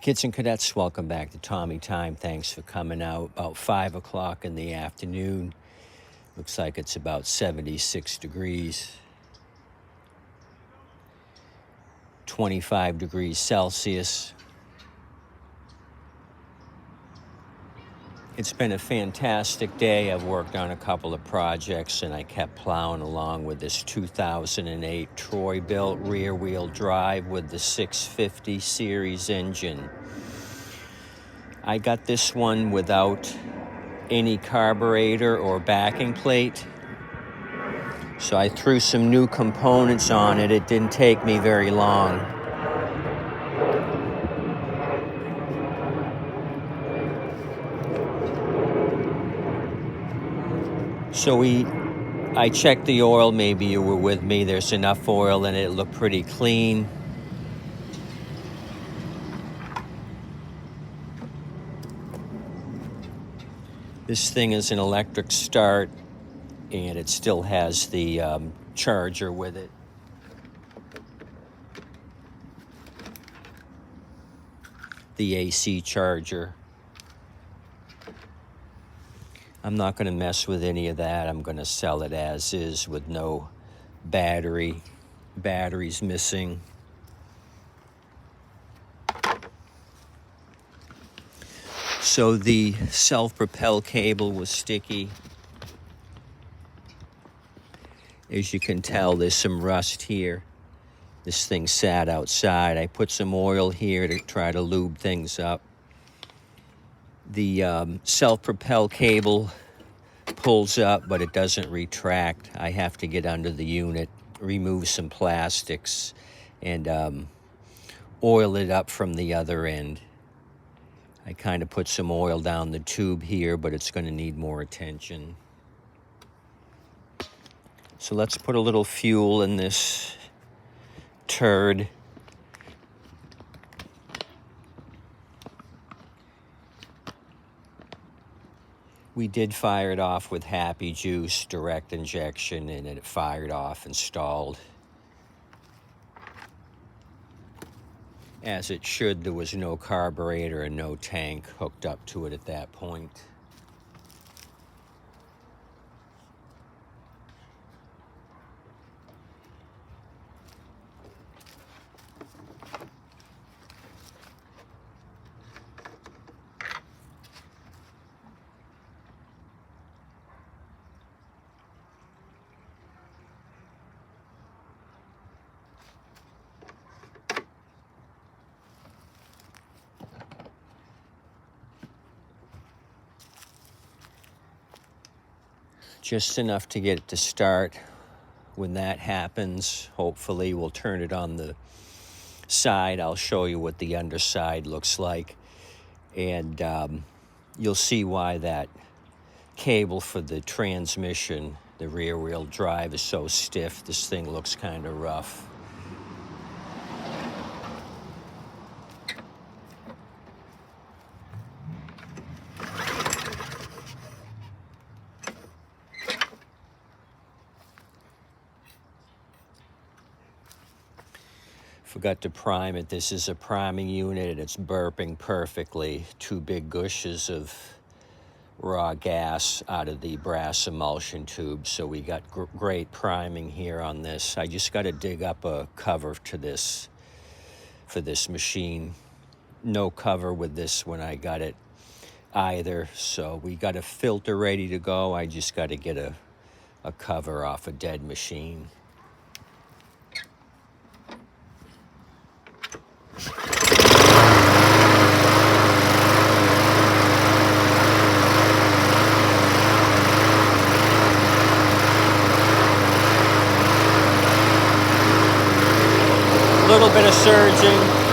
Kids and cadets, welcome back to Tommy Time. Thanks for coming out. About 5 o'clock in the afternoon. Looks like it's about 76 degrees. 25 degrees Celsius. It's been a fantastic day. I've worked on a couple of projects and I kept plowing along with this 2008 Troy-Bilt rear-wheel drive with the 650 series engine. I got this one without any carburetor or backing plate. So I threw some new components on it. It didn't take me very long. So I checked the oil. Maybe you were with me. There's enough oil in it. It looked pretty clean. This thing is an electric start, and it still has the charger with it. The AC charger. I'm not going to mess with any of that. I'm going to sell it as is with no battery. Batteries missing. So the self-propelled cable was sticky. As you can tell, there's some rust here. This thing sat outside. I put some oil here to try to lube things up. The self-propelled cable pulls up, but it doesn't retract. I have to get under the unit, remove some plastics, and oil it up from the other end. I kind of put some oil down the tube here, but it's going to need more attention. So let's put a little fuel in this turd. We did fire it off with Happy Juice direct injection, and it fired off and stalled. As it should. There was no carburetor and no tank hooked up to it at that point. Just enough to get it to start. When that happens, hopefully we'll turn it on the side. I'll show you what the underside looks like. And you'll see why that cable for the transmission, the rear-wheel drive, is so stiff. This thing looks kind of rough. Forgot to prime it. This is a priming unit and it's burping perfectly. 2 big gushes of raw gas out of the brass emulsion tube. So we got great priming here on this. I just got to dig up a cover to this for this machine. No cover with this when I got it either. So we got a filter ready to go. I just got to get a cover off a dead machine. A little bit of surging.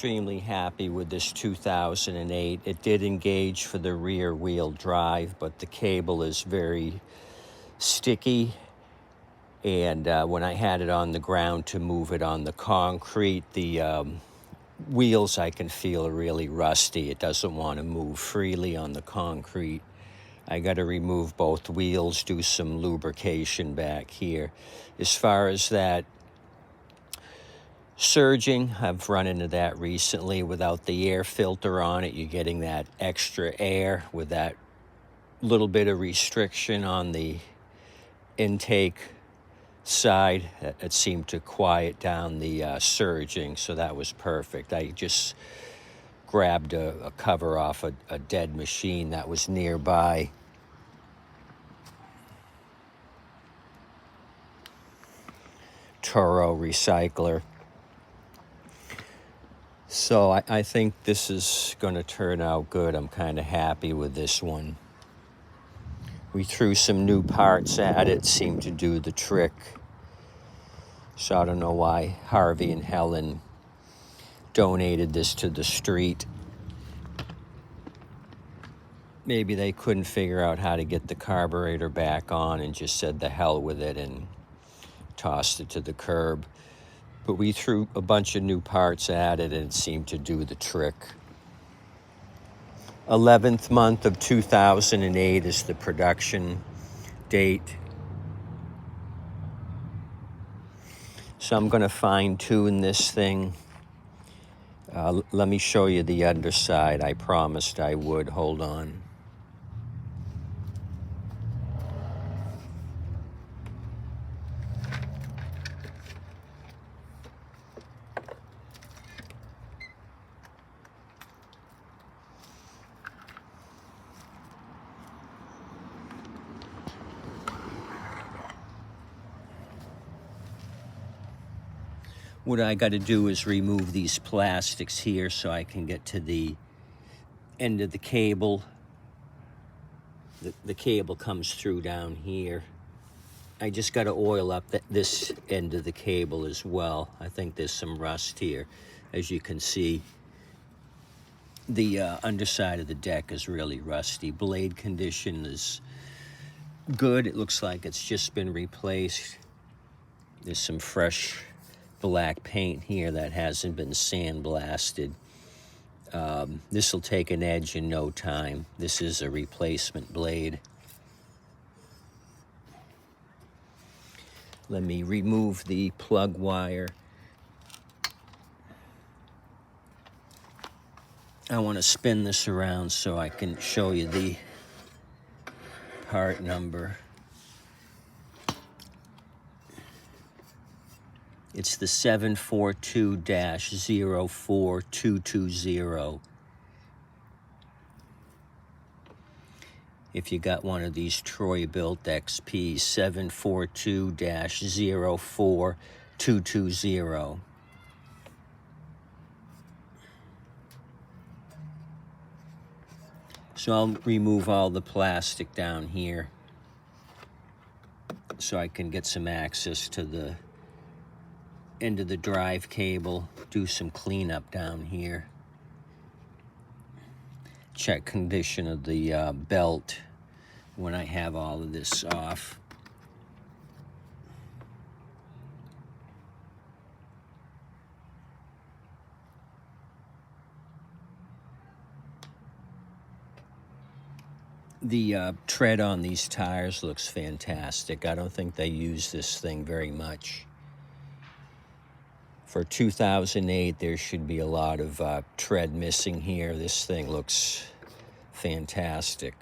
extremely happy with this 2008. It did engage for the rear wheel drive, but the cable is very sticky. And when I had it on the ground to move it on the concrete, the wheels I can feel are really rusty. It doesn't want to move freely on the concrete. I got to remove both wheels, do some lubrication back here. As far as that surging, I've run into that recently. Without the air filter on it, you're getting that extra air with that little bit of restriction on the intake side. It seemed to quiet down the surging, so that was perfect. I just grabbed a cover off a dead machine that was nearby. Toro recycler. So I think this is going to turn out good. I'm kind of happy with this one. We threw some new parts at it, seemed to do the trick. So I don't know why Harvey and Helen donated this to the street. Maybe they couldn't figure out how to get the carburetor back on and just said the hell with it and tossed it to the curb. But we threw a bunch of new parts at it and it seemed to do the trick. 11th month of 2008 is the production date. So I'm going to fine tune this thing. Let me show you the underside. I promised I would. Hold on. What I got to do is remove these plastics here so I can get to the end of the cable. The cable comes through down here. I just got to oil up this end of the cable as well. I think there's some rust here. As you can see, the underside of the deck is really rusty. Blade condition is good. It looks like it's just been replaced. There's some fresh black paint here that hasn't been sandblasted. This will take an edge in no time. This is a replacement blade. Let me remove the plug wire. I want to spin this around so I can show you the part number. It's the 742-04220. If you got one of these Troy-Bilt XP, 742-04220. So I'll remove all the plastic down here so I can get some access to the end of the drive cable, do some cleanup down here. Check condition of the belt when I have all of this off. The tread on these tires looks fantastic. I don't think they use this thing very much. For 2008, there should be a lot of tread missing here. This thing looks fantastic.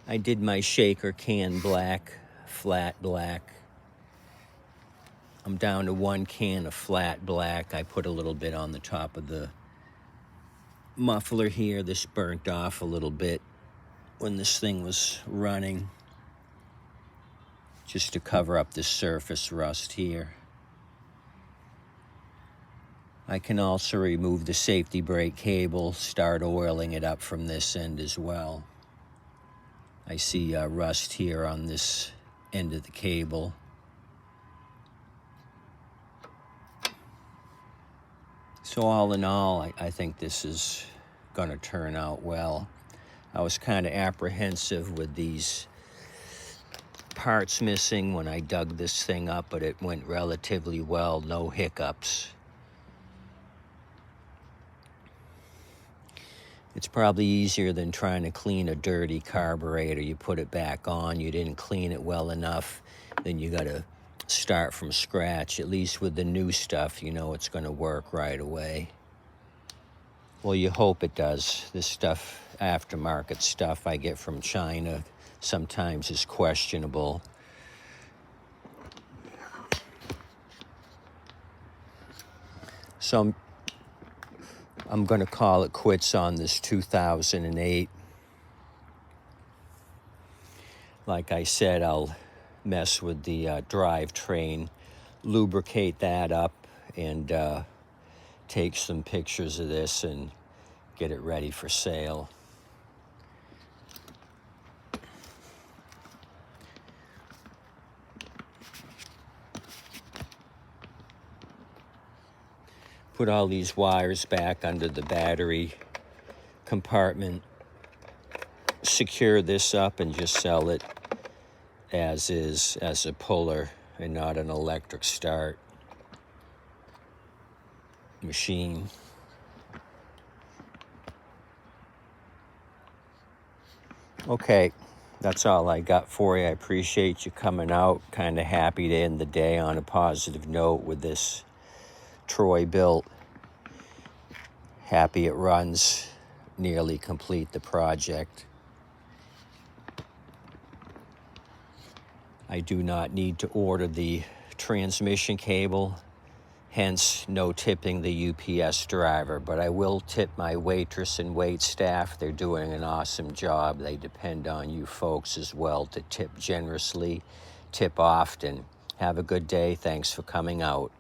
I did my shaker can black, flat black. I'm down to 1 can of flat black. I put a little bit on the top of the muffler here. This burnt off a little bit when this thing was running, just to cover up the surface rust here. I can also remove the safety brake cable, start oiling it up from this end as well. I see rust here on this end of the cable. So all in all, I think this is going to turn out well. I was kind of apprehensive with these parts missing when I dug this thing up, but it went relatively well, no hiccups. It's probably easier than trying to clean a dirty carburetor. You put it back on, you didn't clean it well enough, then you got to start from scratch. At least with the new stuff, you know it's going to work right away. Well, you hope it does. This stuff, aftermarket stuff I get from China, sometimes is questionable. So I'm going to call it quits on this 2008. Like I said, I'll mess with the drivetrain, lubricate that up, and take some pictures of this and get it ready for sale. Put all these wires back under the battery compartment, secure this up, and just sell it as is, as a puller and not an electric start machine. Okay, that's all I got for you. I appreciate you coming out. Kind of happy to end the day on a positive note with this Troy-Bilt. Happy it runs, nearly complete the project. I do not need to order the transmission cable, hence no tipping the UPS driver, but I will tip my waitress and wait staff. They're doing an awesome job. They depend on you folks as well to tip generously, tip often. Have a good day. Thanks for coming out.